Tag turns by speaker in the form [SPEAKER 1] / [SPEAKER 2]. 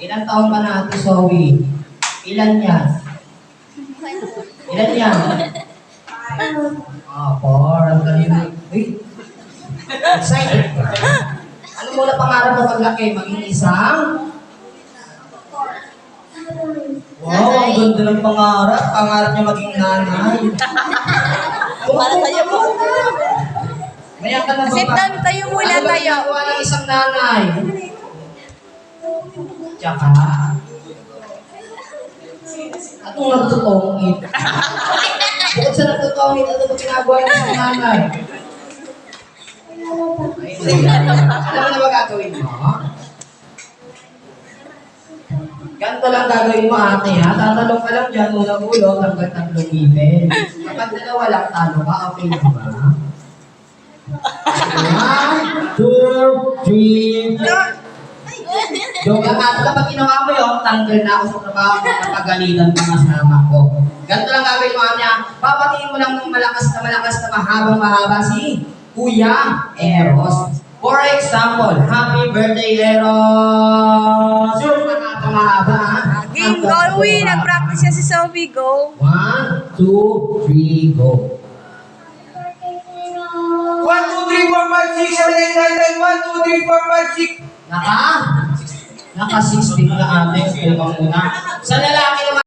[SPEAKER 1] Ilan taon ka na, Ate Zoe? Ilan yan? Ilan yan? Four. Ang galing. Uy, excited ka. Ano muna pangarap mo paglaki? Maging isang? Wow, ang ganda ng pangarap. Pangarap niya maging nanay.
[SPEAKER 2] Para sa'yo po.
[SPEAKER 1] Maya ka na ba?
[SPEAKER 2] Sit down tayo muna
[SPEAKER 1] Ano ba
[SPEAKER 2] tayo.
[SPEAKER 1] ginagawa ng isang nanay? Tsaka, atong nagtutongit. Bukod sa nagtutongit, ano ba ginagawa ng isang nanay? Alam mo na ba gagawin mo? Ganito lang gagawin mo, ate, ha? Tatalong ka lang dyan, unang ulo, hanggang 3 ngipin. Kapag dalawa lang, talo ka, okay na ba? 1, 2, 3, Joke lang nga, kapag ginawa mo yun, tanggal na ako sa trabaho, napagalitan ng kasama ko. Ganito lang gagawin mo, ate, ha? Papatiin mo lang ng malakas na mahabang-mahaba si Kuya Eros. For example, happy birthday, Eros! Yung mahaba, ha?
[SPEAKER 2] Game, go, Uy. Nag-practice yan si Sophie. Go.
[SPEAKER 1] 1, 2, 3, go.
[SPEAKER 3] 1, 2, 3, 4, 5, 6, 7, 8, 9, 10. 1, 2, 3, 4, 5, 6.
[SPEAKER 1] Naka 16 na ate, kung muna. Sa lalaki naman,